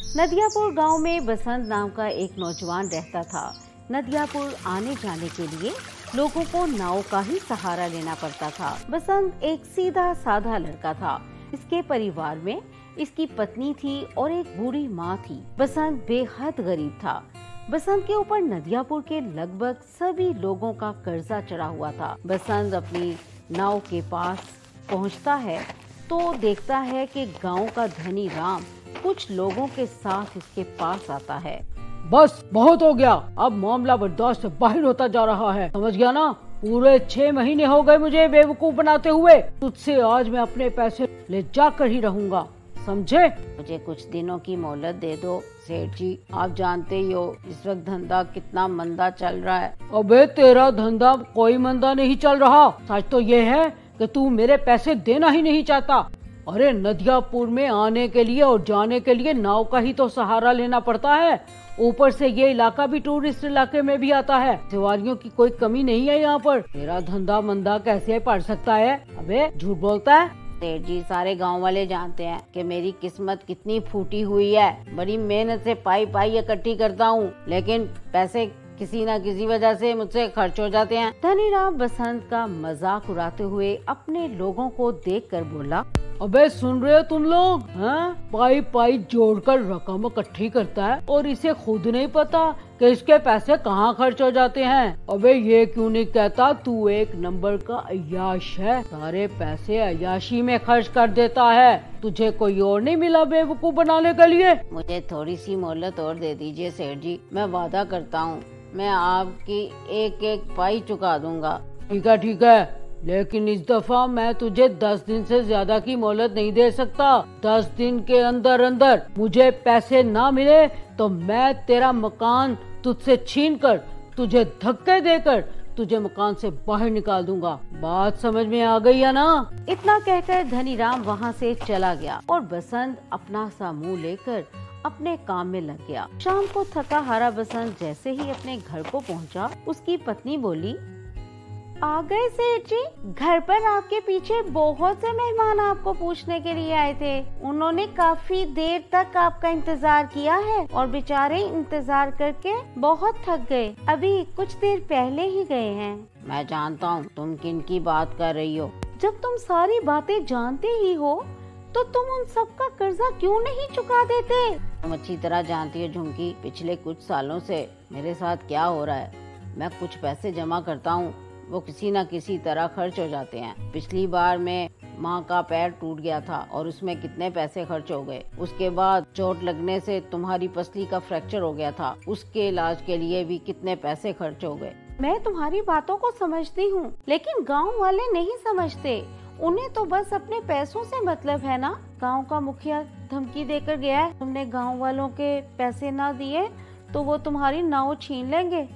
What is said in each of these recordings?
नदियापुर गांव में बसंत नाम का एक नौजवान रहता था। नदियापुर आने जाने के लिए लोगों को नाव का ही सहारा लेना पड़ता था। बसंत एक सीधा साधा लड़का था। इसके परिवार में इसकी पत्नी थी और एक बूढ़ी माँ थी। बसंत बेहद गरीब था। बसंत के ऊपर नदियापुर के लगभग सभी लोगों का कर्जा चढ़ा हुआ था। बसंत अपनी नाव के पास पहुंचता है तो देखता है कि गांव का धनी राम कुछ लोगों के साथ इसके पास आता है। बस बहुत हो गया, अब मामला बर्दाश्त से बाहर होता जा रहा है, समझ गया ना? पूरे 6 महीने हो गए मुझे बेवकूफ बनाते हुए। तुझसे आज मैं अपने पैसे ले जाकर ही रहूंगा, समझे? मुझे कुछ दिनों की मोहलत दे दो सेठ जी। आप जानते ही हो इस वक्त धंधा कितना मंदा चल रहा है। अबे तेरा धंधा कोई मंदा नहीं चल रहा। सच तो ये है कि तू मेरे पैसे देना ही नहीं चाहता। अरे नदियापुर में आने के लिए और जाने के लिए नाव का ही तो सहारा लेना पड़ता है। ऊपर से ये इलाका भी टूरिस्ट इलाके में भी आता है। सवारियों की कोई कमी नहीं है यहाँ पर। तेरा धंधा मंदा कैसे पड़ सकता है? अबे झूठ बोलता है। सेठ जी, सारे गांव वाले जानते हैं कि मेरी किस्मत कितनी फूटी हुई है। बड़ी मेहनत से पाई पाई इकट्ठी करता हूँ, लेकिन पैसे किसी न किसी वजह से मुझसे खर्च हो जाते हैं। धनीराम बसंत का मजाक उड़ाते हुए अपने लोगों को देखकर बोला, अबे सुन रहे हो तुम लोग? पाई पाई जोड़कर रकम इकट्ठी करता है और इसे खुद नहीं पता कि इसके पैसे कहाँ खर्च हो जाते हैं। अबे ये क्यों नहीं कहता तू एक नंबर का अय्याश है, सारे पैसे अय्याशी में खर्च कर देता है। तुझे कोई और नहीं मिला बेवकूफ बनाने के लिए? मुझे थोड़ी सी मोहलत और दे दीजिए सेठ जी। मैं वादा करता हूँ मैं आपकी एक एक पाई चुका दूंगा। ठीक है, लेकिन इस दफा मैं तुझे 10 दिन से ज्यादा की मोहलत नहीं दे सकता। 10 दिन के अंदर अंदर मुझे पैसे ना मिले तो मैं तेरा मकान तुझसे छीनकर, तुझे धक्के देकर तुझे मकान से बाहर निकाल दूंगा। बात समझ में आ गई है ना? इतना कहकर धनीराम वहाँ से चला गया और बसंत अपना सा मुँह लेकर अपने काम में लग गया। शाम को थका हारा बसंत जैसे ही अपने घर को पहुँचा, उसकी पत्नी बोली, आ गए सेठ जी? घर पर आपके पीछे बहुत से मेहमान आपको पूछने के लिए आए थे। उन्होंने काफी देर तक आपका इंतजार किया है और बेचारे इंतजार करके बहुत थक गए। अभी कुछ देर पहले ही गए हैं। मैं जानता हूँ तुम किन की बात कर रही हो। जब तुम सारी बातें जानते ही हो तो तुम उन सब का कर्जा क्यों नहीं चुका देते? तुम अच्छी तरह जानती हो झुमकी, पिछले कुछ सालों से मेरे साथ क्या हो रहा है। मैं कुछ पैसे जमा करता हूँ, वो किसी न किसी तरह खर्च हो जाते हैं। पिछली बार में माँ का पैर टूट गया था और उसमें कितने पैसे खर्च हो गए। उसके बाद चोट लगने से तुम्हारी पसली का फ्रैक्चर हो गया था, उसके इलाज के लिए भी कितने पैसे खर्च हो गए। मैं तुम्हारी बातों को समझती हूँ, लेकिन गांव वाले नहीं समझते। उन्हें तो बस अपने पैसों से मतलब है ना। गांव का मुखिया धमकी देकर गया है, तुमने गांव वालों के पैसे ना दिए तो वो तुम्हारी नाव छीन लेंगे।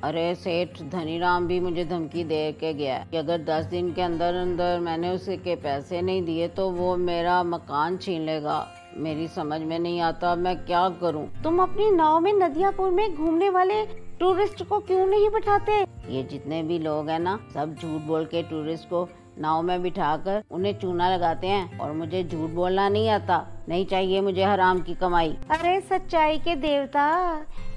अरे सेठ, धनीराम भी मुझे धमकी दे के गया है कि अगर 10 दिन के अंदर अंदर मैंने उसे के पैसे नहीं दिए तो वो मेरा मकान छीन लेगा। मेरी समझ में नहीं आता मैं क्या करूं। तुम अपनी नाव में नदियापुर में घूमने वाले टूरिस्ट को क्यों नहीं बिठाते? ये जितने भी लोग हैं ना, सब झूठ बोल के टूरिस्ट को नाव में बिठाकर उन्हें चूना लगाते हैं और मुझे झूठ बोलना नहीं आता। नहीं चाहिए मुझे हराम की कमाई। अरे सच्चाई के देवता,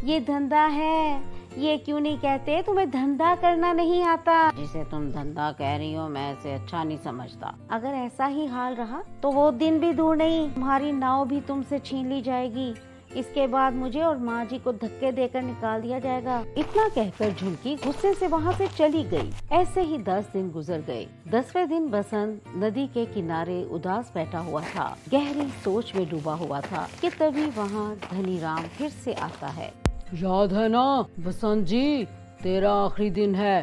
ये धंधा है, ये क्यों नहीं कहते तुम्हें धंधा करना नहीं आता? जिसे तुम धंधा कह रही हो मैं इसे अच्छा नहीं समझता। अगर ऐसा ही हाल रहा तो वो दिन भी दूर नहीं, तुम्हारी नाव भी तुमसे छीन ली जाएगी। इसके बाद मुझे और माँ जी को धक्के देकर निकाल दिया जाएगा। इतना कहकर झुमकी गुस्से से वहाँ से चली गई। ऐसे ही 10 दिन गुजर गए। 10वें दिन बसंत नदी के किनारे उदास बैठा हुआ था, गहरी सोच में डूबा हुआ था कि तभी वहाँ धनीराम फिर से आता है। याद है ना बसंत जी, तेरा आखिरी दिन है।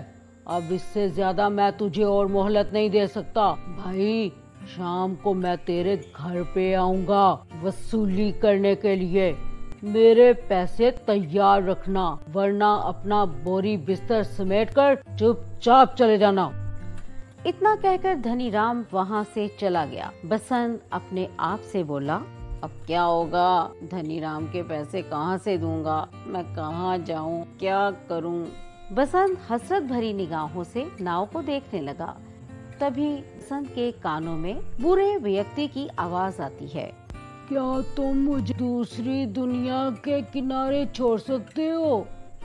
अब इससे ज्यादा मैं तुझे और मोहलत नहीं दे सकता। भाई, शाम को मैं तेरे घर पे आऊंगा वसूली करने के लिए। मेरे पैसे तैयार रखना, वरना अपना बोरी बिस्तर समेटकर चुपचाप चले जाना। इतना कहकर धनीराम वहाँ से चला गया। बसंत अपने आप से बोला, अब क्या होगा? धनीराम के पैसे कहाँ से दूंगा? मैं कहाँ जाऊँ, क्या करूँ? बसंत हसरत भरी निगाहों से नाव को देखने लगा। तभी बसंत के कानों में बुरे व्यक्ति की आवाज आती है। क्या तुम मुझे दूसरी दुनिया के किनारे छोड़ सकते हो?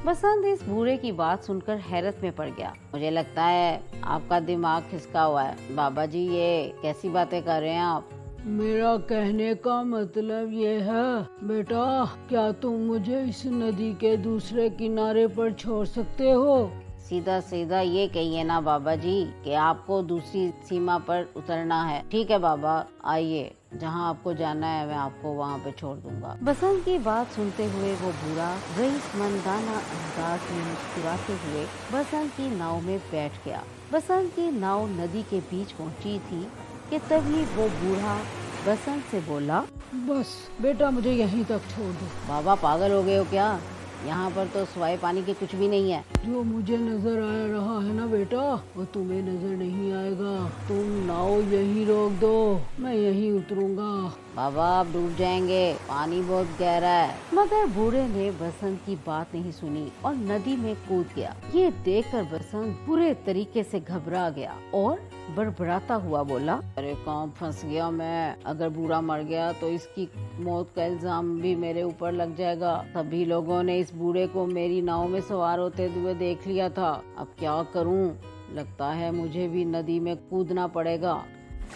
बसंत इस बूढ़े की बात सुनकर हैरत में पड़ गया। मुझे लगता है आपका दिमाग खिसका हुआ है। बाबा जी, ये कैसी बातें कर रहे हैं आप? मेरा कहने का मतलब ये है बेटा, क्या तुम मुझे इस नदी के दूसरे किनारे पर छोड़ सकते हो? सीधा सीधा ये कहिए ना बाबा जी कि आपको दूसरी सीमा पर उतरना है। ठीक है बाबा, आइए, जहाँ आपको जाना है मैं आपको वहाँ पे छोड़ दूंगा। बसंत की बात सुनते हुए वो बूढ़ा रईसमंदाना अंदाज में मुस्कुराते हुए बसंत की नाव में बैठ गया। बसंत की नाव नदी के बीच पहुँची थी कि तभी वो बूढ़ा बसंत से बोला, बस बेटा, मुझे यहीं तक छोड़ दो। बाबा पागल हो गए हो क्या? यहाँ पर तो सिवाय पानी के कुछ भी नहीं है। जो मुझे नजर आ रहा है ना बेटा, वो तुम्हें नजर नहीं आएगा। तुम नाव यहीं रोक दो, मैं यहीं उतरूंगा। बाबा आप डूब जाएंगे, पानी बहुत गहरा है। मगर बूढ़े ने बसंत की बात नहीं सुनी और नदी में कूद गया। ये देखकर बसंत बुरे तरीके से घबरा गया और बड़बड़ाता हुआ बोला, अरे कहाँ फंस गया मैं। अगर बूढ़ा मर गया तो इसकी मौत का इल्जाम भी मेरे ऊपर लग जाएगा। सभी लोगों ने इस बूढ़े को मेरी नाव में सवार होते हुए देख लिया था। अब क्या करूं? लगता है मुझे भी नदी में कूदना पड़ेगा।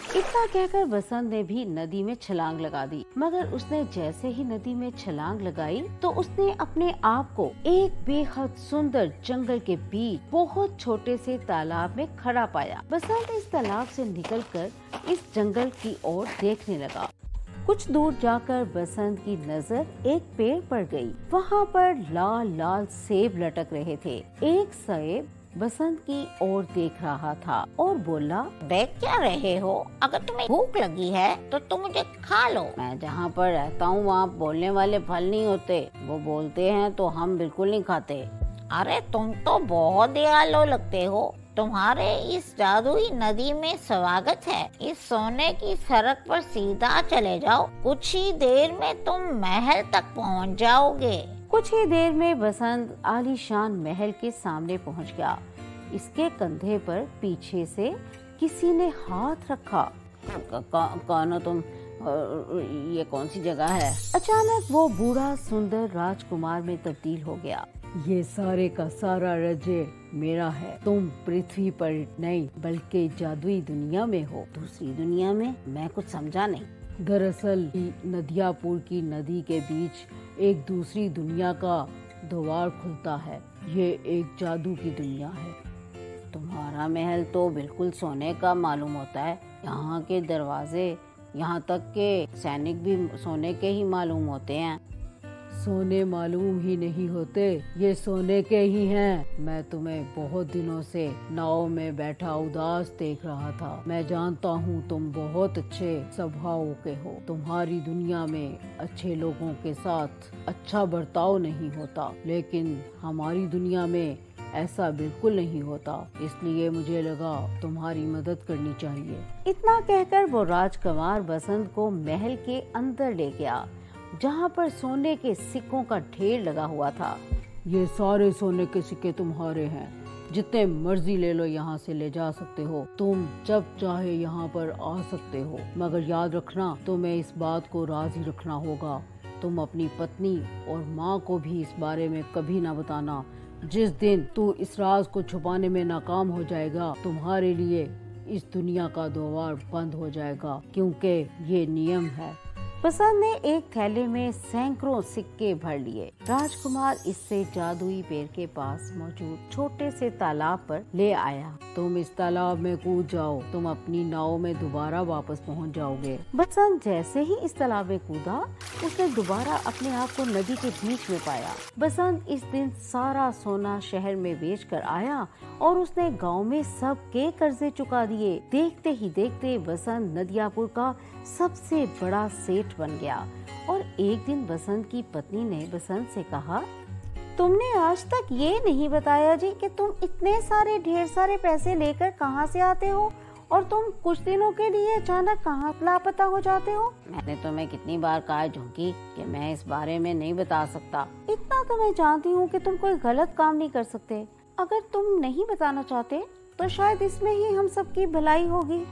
इतना कहकर बसंत ने भी नदी में छलांग लगा दी। मगर उसने जैसे ही नदी में छलांग लगाई तो उसने अपने आप को एक बेहद सुंदर जंगल के बीच बहुत छोटे से तालाब में खड़ा पाया। बसंत इस तालाब से निकलकर इस जंगल की ओर देखने लगा। कुछ दूर जाकर बसंत की नजर एक पेड़ पर गई। वहाँ पर लाल लाल सेब लटक रहे थे। एक सेब बसंत की ओर देख रहा था और बोला, देख क्या रहे हो? अगर तुम्हें भूख लगी है तो तुम मुझे खा लो। मैं जहाँ पर रहता हूँ वहाँ बोलने वाले फल नहीं होते। वो बोलते हैं तो हम बिल्कुल नहीं खाते। अरे तुम तो बहुत दयालु लगते हो। तुम्हारे इस जादुई नदी में स्वागत है। इस सोने की सड़क पर सीधा चले जाओ। कुछ ही देर में तुम महल तक पहुँच जाओगे। कुछ ही देर में बसंत आलीशान महल के सामने पहुंच गया। इसके कंधे पर पीछे से किसी ने हाथ रखा। कौन हो तुम? ये कौन सी जगह है? अचानक वो बूढ़ा सुंदर राजकुमार में तब्दील हो गया। ये सारे का सारा राज्य मेरा है। तुम पृथ्वी पर नहीं बल्कि जादुई दुनिया में हो। दूसरी दुनिया में? मैं कुछ समझा नहीं। दरअसल नदियापुर की नदी के बीच एक दूसरी दुनिया का द्वार खुलता है। ये एक जादू की दुनिया है। तुम्हारा महल तो बिल्कुल सोने का मालूम होता है। यहाँ के दरवाजे, यहाँ तक के सैनिक भी सोने के ही मालूम होते हैं। सोने मालूम ही नहीं होते, ये सोने के ही हैं। मैं तुम्हें बहुत दिनों से नाव में बैठा उदास देख रहा था। मैं जानता हूँ तुम बहुत अच्छे स्वभाव के हो। तुम्हारी दुनिया में अच्छे लोगों के साथ अच्छा बर्ताव नहीं होता, लेकिन हमारी दुनिया में ऐसा बिल्कुल नहीं होता। इसलिए मुझे लगा तुम्हारी मदद करनी चाहिए। इतना कहकर वो राजकुमार बसंत को महल के अंदर ले गया, जहाँ पर सोने के सिक्कों का ढेर लगा हुआ था। ये सारे सोने के सिक्के तुम्हारे हैं। जितने मर्जी ले लो, यहाँ से ले जा सकते हो। तुम जब चाहे यहाँ पर आ सकते हो, मगर याद रखना तुम्हें इस बात को राज ही रखना होगा। तुम अपनी पत्नी और माँ को भी इस बारे में कभी ना बताना। जिस दिन तू इस राज को छुपाने में नाकाम हो जाएगा, तुम्हारे लिए इस दुनिया का द्वार बंद हो जाएगा, क्योंकि ये नियम है। बसंत ने एक थैले में सैकड़ों सिक्के भर लिए। राजकुमार इससे जादुई पेड़ के पास मौजूद छोटे से तालाब पर ले आया। तुम इस तालाब में कूद जाओ, तुम अपनी नाव में दोबारा वापस पहुंच जाओगे। बसंत जैसे ही इस तालाब में कूदा, उसने दोबारा अपने आप को नदी के बीच में पाया। बसंत इस दिन सारा सोना शहर में बेच कर आया और उसने गांव में सबके कर्जे चुका दिए। देखते ही देखते बसंत नदियापुर का सबसे बड़ा सेठ बन गया। और एक दिन बसंत की पत्नी ने बसंत से कहा, तुमने आज तक ये नहीं बताया जी कि तुम इतने सारे ढेर सारे पैसे लेकर कहाँ से आते हो और तुम कुछ दिनों के लिए अचानक कहाँ लापता हो जाते हो। मैंने तुम्हें कितनी बार कहा झुंकी कि मैं इस बारे में नहीं बता सकता। इतना तो मैं जानती हूँ कि तुम कोई गलत काम नहीं कर सकते। अगर तुम नहीं बताना चाहते तो शायद इसमें ही हम सबकी भलाई होगी।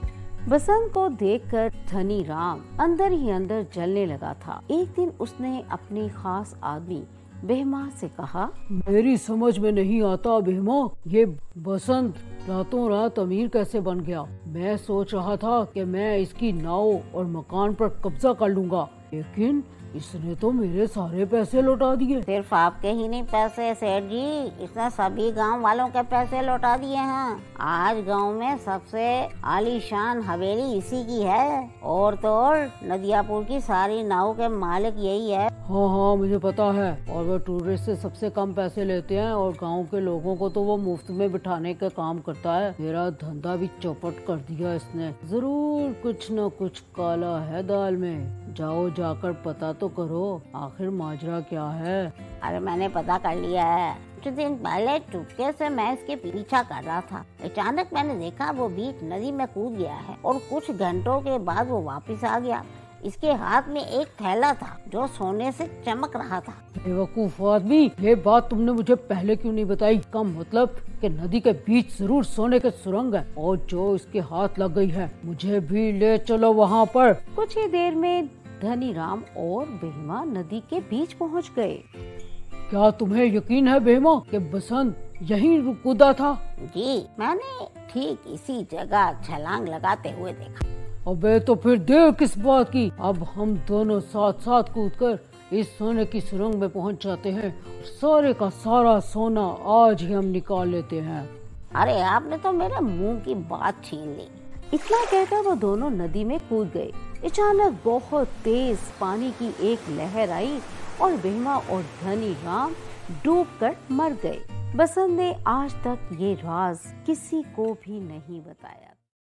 बसंत को देखकर धनी राम अंदर ही अंदर जलने लगा था। एक दिन उसने अपने खास आदमी बेहमा से कहा, मेरी समझ में नहीं आता बेहमा, ये बसंत रातों रात अमीर कैसे बन गया। मैं सोच रहा था कि मैं इसकी नाव और मकान पर कब्जा कर लूंगा, लेकिन इसने तो मेरे सारे पैसे लौटा दिए। सिर्फ आपके ही नहीं पैसे सेठ जी, इसने सभी गांव वालों के पैसे लौटा दिए हैं। आज गांव में सबसे आलीशान हवेली इसी की है, और तो और नदियापुर की सारी नाव के मालिक यही है। हाँ, मुझे पता है। और वो टूरिस्ट से सबसे कम पैसे लेते हैं और गांव के लोगों को तो वो मुफ्त में बिठाने का काम करता है। मेरा धंधा भी चौपट कर दिया इसने। जरूर कुछ न कुछ काला है दाल में। जाओ जाकर पता तो करो, आखिर माजरा क्या है। अरे मैंने पता कर लिया है। कुछ दिन पहले चुपके से मैं इसके पीछा कर रहा था। अचानक मैंने देखा वो बीच नदी में कूद गया है और कुछ घंटों के बाद वो वापस आ गया। इसके हाथ में एक थैला था जो सोने से चमक रहा था। बेवकूफ आदमी, ये बात तुमने मुझे पहले क्यों नहीं बताई? इसका मतलब कि नदी के बीच जरूर सोने के सुरंग है और जो इसके हाथ लग गई है। मुझे भी ले चलो वहाँ पर। कुछ ही देर में धनी राम और बेहमा नदी के बीच पहुँच गए। क्या तुम्हें यकीन है बेहमा कि बसंत यहीं कूदा था? जी, मैंने ठीक इसी जगह छलांग लगाते हुए देखा। अबे तो फिर देर किस बात की? अब हम दोनों साथ साथ कूदकर इस सोने की सुरंग में पहुंच जाते हैं। सारे का सारा सोना आज ही हम निकाल लेते हैं। अरे आपने तो मेरे मुंह की बात छीन ली। इतना कहकर वो दोनों नदी में कूद गए। अचानक बहुत तेज पानी की एक लहर आई और बेहमा और धनी राम डूबकर मर गए। बसंत ने आज तक ये राज किसी को भी नहीं बताया।